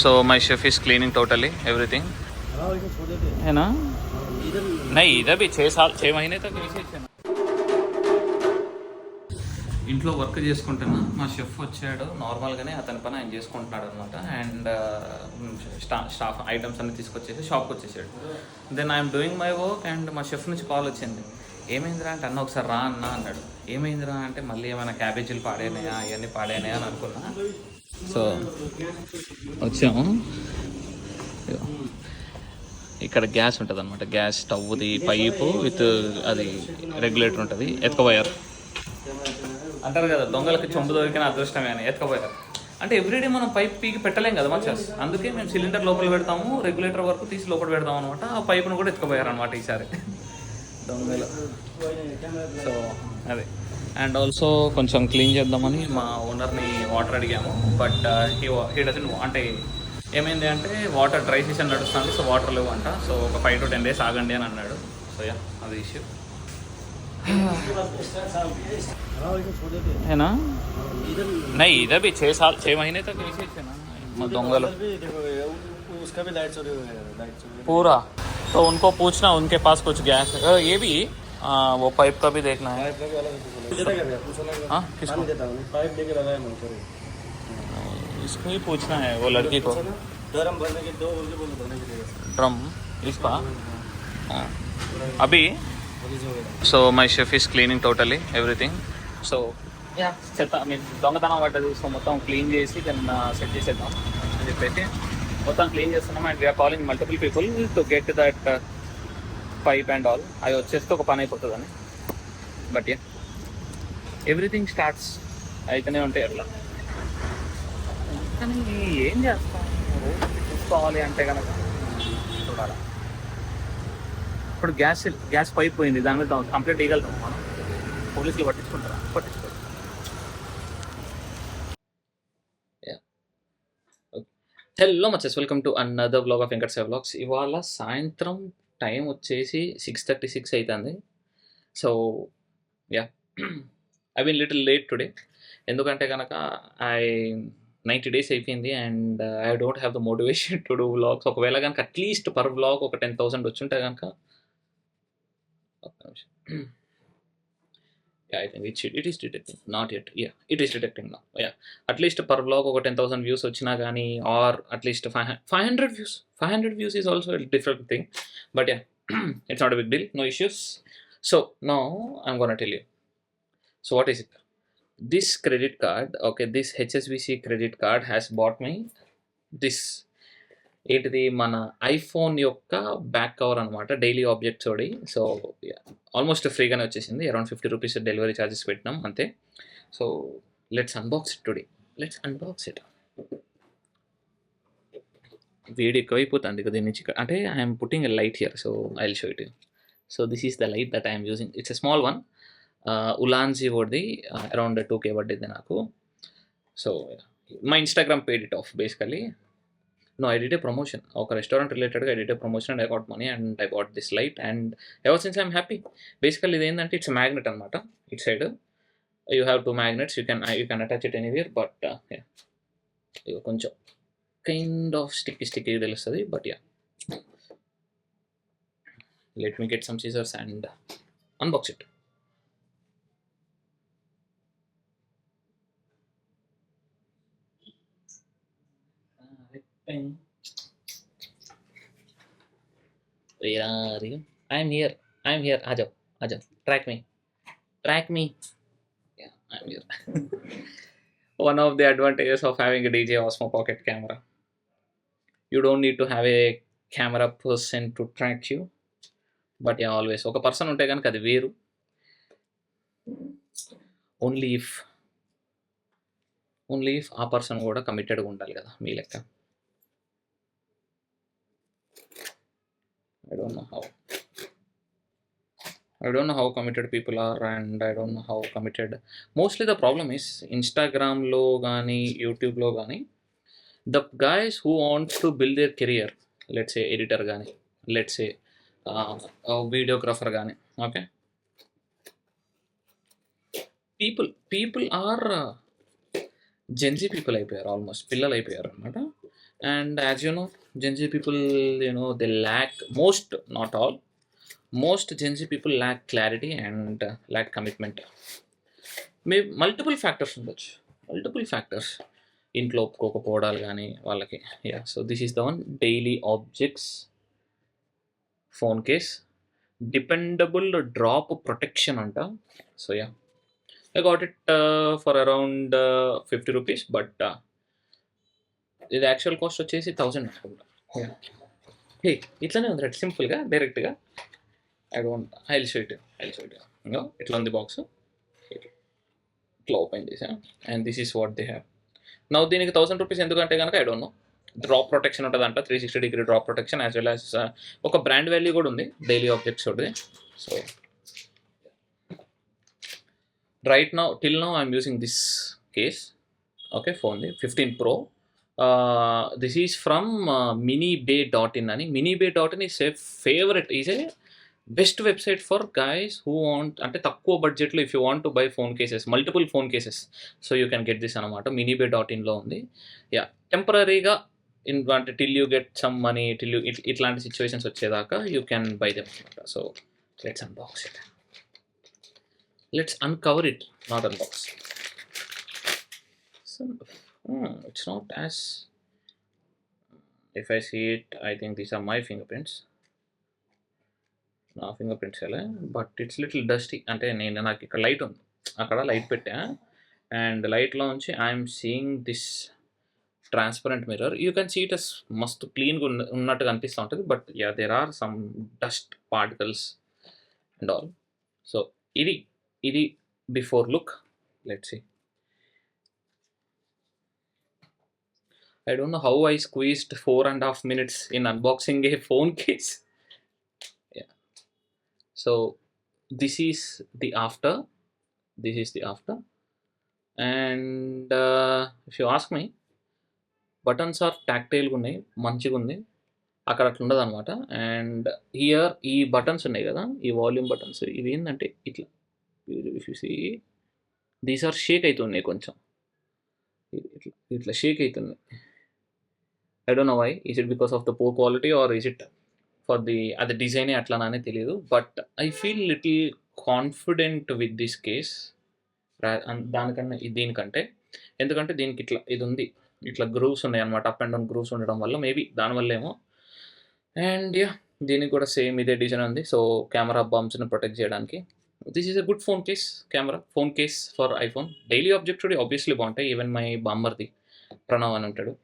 So my chef is cleaning totally everything. है ना? नहीं इधर भी 6 महीने तक ऐसे ही थे ना. ఇంట్లో వర్క్ చేసుకుంటున్నా. మా షెఫ్ వచ్చాడు, నార్మల్గానే అతని పని ఆయన చేసుకుంటున్నాడు అనమాట. అండ్ స్టాఫ్ ఐటమ్స్ అన్ని తీసుకొచ్చేసి షాప్కి వచ్చేసాడు. Then I'm doing my work and మా షెఫ్ నుంచి కాల్ వచ్చింది. ఏమైందిరా అంటే అన్న ఒకసారి రా అన్న అన్నాడు. ఏమైందిరా అంటే మళ్ళీ ఏమైనా క్యాబేజీలు పాడైనాయా ఇవన్నీ పాడైనాయా అని అనుకున్నా. సో వచ్చాము. ఇక్కడ గ్యాస్ ఉంటుంది అనమాట. గ్యాస్ స్టవ్ది పైపు విత్ అది రెగ్యులేటర్ ఉంటుంది. ఎత్తుకుపోయారు అంటారు కదా, దొంగలకి చొంపు దొరికిన అదృష్టమే అని. ఎత్తుకుపోయారు అంటే ఎవ్రీడే మనం పైప్ పీకి పెట్టలేం కదా మచ్చస్. అందుకే మేము సిలిండర్ లోపల పెడతాము, రెగ్యులేటర్ వరకు తీసి లోపల పెడతాం అనమాట. ఆ పైపును కూడా ఎత్తుకుపోయారు అనమాట ఈసారి దొంగలు. సో అది. అండ్ ఆల్సో కొంచెం క్లీన్ చేద్దామని మా ఓనర్ని వాటర్ అడిగాము. బట్ హీ డజంట్ అంటే ఏమైంది అంటే వాటర్ డ్రై సీజన్ నడుస్తుంది, సో వాటర్ లేవు అంట. సో ఒక 5 to 10 days ఆగండి అని అన్నాడు. సో యా అది ఇష్యూ. है ना? नहीं इधर भी 6 महीने तक ऐसे थे ना दंगल उसका भी लाइट चोरी हो गया पूरा. तो उनको पूछना उनके पास कुछ गैस है. ये भी वो पाइप का भी देखना है. हाँ किसको? पाइप लेके लगाया मैंने, इसको ही पूछना है वो लड़की को. ड्रम भरने के 2 बोल के भरने के लिए ड्रम इसका. हाँ अभी. So my chef is cleaning totally everything. So yeah చెత్త మీన్ దొంగతనం పడ్డది. సో మొత్తం క్లీన్ చేసి దాన్ని సెట్ చేసేద్దాం అని చెప్పేసి మొత్తం క్లీన్ చేస్తున్నాం. And we are calling multiple people to get that pipe and all. అవి వచ్చేస్తే ఒక పని అయిపోతుందని. బట్ యా ఎవ్రీథింగ్ స్టార్ట్స్ అయితేనే ఉంటాయి అట్లా. కానీ ఏం చేస్తాం, చూసుకోవాలి అంటే కనుక చూడాలి. ఇప్పుడు గ్యాస్ పైప్ పోయింది, దాని మీద కంప్లైంట్ ఇవ్వగలుగుతాం మనం. పోలీసులు పట్టించుకుంటారా? పట్టించుకోరు. హలో మచెస్, welcome to another vlog of Venkat Sai vlogs. ఇవాళ సాయంత్రం టైం వచ్చేసి 6:36 అవుతుంది. So yeah I been little late today. ఎందుకంటే కనుక 90 days అయిపోయింది and I don't have the motivation to do vlogs. ఒకవేళ కనుక అట్లీస్ట్ పర్ వ్లాగ్ ఒక 10,000 వచ్చుంటే కనుక yeah, I think it is detecting. Not yet. Yeah, it is detecting now. Yeah, at least per vlog ఒక 10,000 views వచ్చినా కానీ, or at least 500 views. 500 views is also a different thing. But yeah, it's not a big deal. No issues. So now I'm gonna tell you. So what is it? This credit card, okay, this HSBC credit card has bought me this. ఏంటిది మన iPhone యొక్క back cover అనమాట, Daily Objects ఓడి. So almost ఫ్రీగానే వచ్చేసింది. Around 50 rupees delivery charges పెట్టినాం అంతే. So let's unbox it today. Let's unbox it. వేడి ఎక్కువైపోతుంది కదా దీని నుంచి. అంటే I'm putting a light here, so I will show it. So this is the light that I'm using. It's a small one. Ulanzi ఓడిది. అరౌండ్ 2K పడ్డది నాకు. So my Instagram paid it off basically. No, I did a promotion. Okay, restaurant related, I did a promotion and I got money and I bought this light, and ever since I'm happy. Basically, the end it's a magnet anamata. It's side. You have 2 magnets. You can attach it anywhere. But yeah, you koncho kind of sticky telustadi. But yeah, let me get some scissors and unbox it. Where are you? I'm here. Ajao. Track me. Yeah, I'm here. One of the advantages of having a DJ Osmo Pocket camera. You don't need to have a camera person to track you. But yeah, always ఒక person ఉంటే కనుక అది వేరు. Only if ఆ person కూడా కమిటెడ్గా ఉండాలి కదా మీ లెక్క. I don't know how committed people are, and I don't know how committed. Mostly the problem is Instagram lo gaani, YouTube lo gaani, the guys who want to build their career, let's say editor gaani, let's say a videographer gaani, okay, people are Gen Z people అయిపోయారు, almost పిల్లలు అయిపోయారు అనమాట. And as you know, Gen Z people, they lack most, not all, most Gen Z people lack clarity and lack commitment. Multiple factors ఉండొచ్చు, multiple factors, ఇంట్లో ఒప్పుకోకపోవడాలు కానీ వాళ్ళకి. Yeah, so this is the one. Daily Objects phone case, dependable drop protection అంట. So yeah, I got it for around 50 rupees, but ఇది actual cost వచ్చేసి 1000 అనుకుంటా. Hey, ఇట్లానే ఉంది రేట్, సింపుల్గా డైరెక్ట్గా. I will show it. ఇంకో ఇట్లా ఉంది బాక్స్, ఇట్లా ఓపెన్ చేసా, and this is what they have. నా దీనికి 1000 రూపీస్ ఎందుకంటే కనుక I don't know. Drop protection ఉంటుంది అంట, 360 drop protection, as well as ఒక బ్రాండ్ వాల్యూ కూడా ఉంది డైలీ ఆబ్జెక్ట్స్ ఉంటుంది. So right now, till now I'm using this case. Okay, ఫోన్ది 15 Pro. This is from minibay.in అని. minibay.in is a favourite, is a best website for guys who want, అంటే తక్కువ బడ్జెట్లో if you want to buy phone cases, multiple phone cases, so you can get this అనమాట. minibay.inలో ఉంది. Yeah, టెంపరీగా అంటే till you get some money, till you ఇట్లాంటి situations వచ్చేదాకా you can buy them అనమాట. So let's unbox it, let's uncover it, not unbox. So, it's not as, if I see it, I think these are my fingerprints. నా finger prints ఎలా, but it's little dusty. అంటే నాకు ఇక్కడ light ఉంది, అక్కడ light పెట్టా, and లైట్లో నుంచి I'm seeing this transparent mirror. You can see it as మస్తు క్లీన్గా ఉన్నట్టుగా అనిపిస్తూ ఉంటుంది, but yeah, there are some dust particles and all. So ఇది before look. Let's see. I don't know how I squeezed 4.5 minutes in unboxing a phone case. Yeah. So this is the after. And if you ask me, buttons are tactile గా ఉన్నాయి, మంచిగా ఉంది. అక్కడ అట్లా ఉండదు అనమాట. And here ఈ buttons ఉన్నాయి కదా, ఈ వాల్యూమ్ బటన్స్, ఇవి ఏంటంటే ఇట్లా, if you see, these are shake అవుతున్నాయి కొంచెం, ఇట్లా షేక్ అవుతున్నాయి. I don't know why. Is it because of the poor quality or is it for the other design అట్లానే తెలియదు, but I feel little confident with this case దానికన్నా దీనికంటే. ఎందుకంటే దీనికి ఇట్లా ఇది ఉంది, ఇట్లా గ్రూవ్స్ ఉన్నాయి అనమాట, అప్ అండ్ డౌన్ గ్రూవ్స్ ఉండడం వల్ల, మేబీ దానివల్ల ఏమో. అండ్ యా, దీనికి కూడా సేమ్ ఇదే డిజైన్ ఉంది. సో కెమెరా బంప్స్ని ప్రొటెక్ట్ చేయడానికి this is a good phone case for iPhone. Daily object obviously బాగుంటాయి. ఈవెన్ మై బామ్మర్ది ప్రణవ్ అని ఉంటాడు,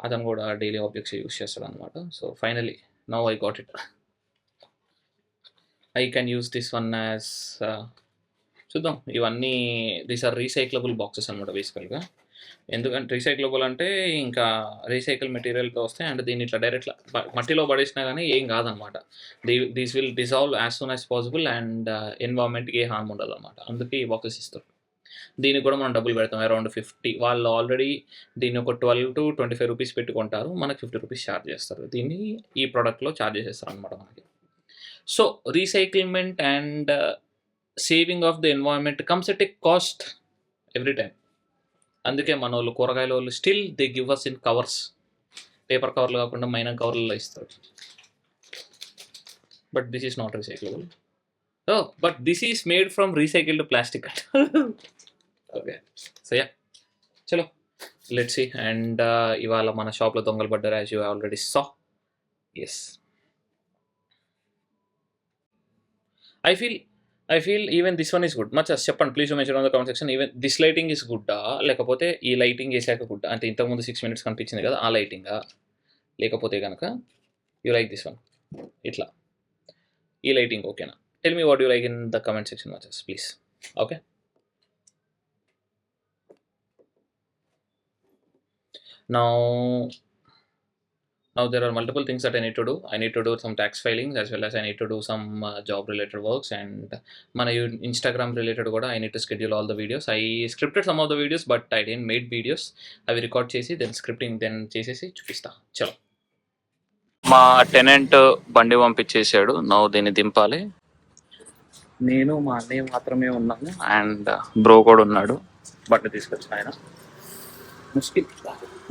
అతను కూడా డైలీ ఆబ్జెక్ట్స్ యూస్ చేస్తాడు అనమాట. So finally now I got it. I can use this one as, చూద్దాం. ఇవన్నీ దీస్ ఆర్ రీసైక్లబుల్ బాక్సెస్ అనమాట బేసికల్గా. ఎందుకంటే రీసైక్లబుల్ అంటే ఇంకా రీసైకిల్ మెటీరియల్తో వస్తాయి, అండ్ దీన్ని ఇట్లా డైరెక్ట్ మట్టిలో పడేసినా కానీ ఏం కాదనమాట. These will dissolve as soon as possible, and ఎన్వైర్న్మెంట్కి ఏ హార్మ్ ఉండదు అనమాట. అందుకే ఈ బాక్సెస్ ఇస్తారు. దీనికి కూడా మనం డబ్బులు పెడతాం, అరౌండ్ 50. వాళ్ళు ఆల్రెడీ దీన్ని ఒక 12 to 25 రూపీస్ పెట్టుకుంటారు, మనకు 50 రూపీస్ ఛార్జ్ చేస్తారు. దీన్ని ఈ ప్రోడక్ట్లో ఛార్జ్ చేసేస్తారు అనమాట మనకి. So recyclement and saving of the environment comes at a cost every time. అందుకే మన వాళ్ళు, కూరగాయల వాళ్ళు, still they give us in covers, paper కవర్లు కాకుండా మైనా కవర్లలో ఇస్తారు. But this is not recyclable. But this is made from recycled plastic. Okay, so yeah, చలో లెట్స్ సీ. అండ్ ఇవాళ మన షాప్లో దొంగలు పడ్డారు, as you already saw. Yes, I feel even this one is good. Much చెప్పండి please mention on the comment section. Even this lighting is గుడ్డా, లేకపోతే ఈ లైటింగ్ వేసాక గుడ్డా? అంటే ఇంతకుముందు 6 minutes కనిపించింది కదా, ఆ లైటింగా? లేకపోతే కనుక యూ లైక్ దిస్ వన్, ఇట్లా ఈ లైటింగ్ ఓకేనా? Tell me what you like in the comment section much please. Okay, now there are multiple things that I need to do. I need to do some tax filings, as well as I need to do some job related works, and mana Instagram related kuda I need to schedule all the videos. I scripted some of the videos, but I didn't made videos. I will record chesi, then scripting, then chesesi chupista. Chalo, మా tenant బండి పంపించేసాడు. Now దీన్ని దింపాలి. నేను మా అన్నయ్య మాత్రమే ఉన్నాము, and bro కూడా ఉన్నాడు బండి తీసుకొచ్చిన ఆయన.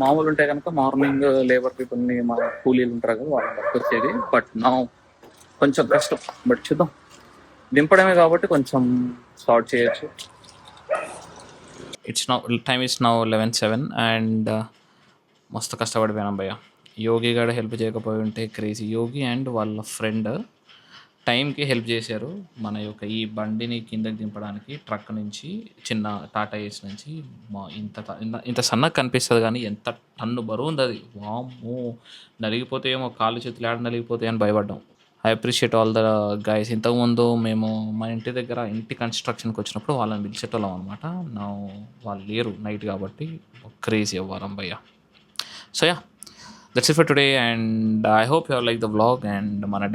మామూలు ఉంటే కనుక మార్నింగ్ లేబర్ పీపుల్ని మా కూలీలు ఉంటారు కదా వాళ్ళని పట్టుకొచ్చేది. బట్ నా కొంచెం కష్టం. బట్ చూద్దాం, దింపడమే కాబట్టి కొంచెం స్టార్ట్ చేయొచ్చు. It's now time is now 11:07 and మస్తు కష్టపడిపోయాను భయ్య. యోగి గారు హెల్ప్ చేయకపోయి ఉంటే క్రేజీ. యోగి అండ్ వాళ్ళ ఫ్రెండ్ టైంకి హెల్ప్ చేశారు మన యొక్క ఈ బండిని కిందకి దింపడానికి. ట్రక్ నుంచి చిన్న టాటా ఏస్ నుంచి ఇంత సన్నగా కనిపిస్తుంది కానీ ఎంత టన్ను బరువు ఉంది అది. వామ్మో, నలిగిపోతాయేమో, కాళ్ళు చేతులు ఆడ నలిగిపోతాయి అని భయపడ్డాం. I appreciate all the guys. ఇంతకుముందు మేము మా ఇంటి దగ్గర ఇంటి కన్స్ట్రక్షన్కి వచ్చినప్పుడు వాళ్ళని పిలిచేటోళ్ళం అనమాట. నా వాళ్ళు లేరు నైట్ కాబట్టి. క్రేజీ అవ్వారం భయ్య. So yeah, that's it for today and I hope you like the vlog and మన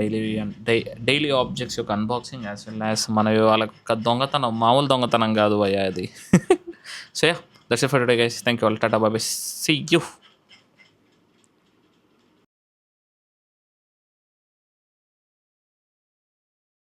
డైలీ ఆబ్జెక్ట్స్ యొక్క అన్బాక్సింగ్ యాజ్ వెల్ యాజ్ మన వాళ్ళకి దొంగతనం, మామూలు దొంగతనం కాదు భయ్య అది. So yeah, that's it for today guys. Thank you all. Tata bye, see you.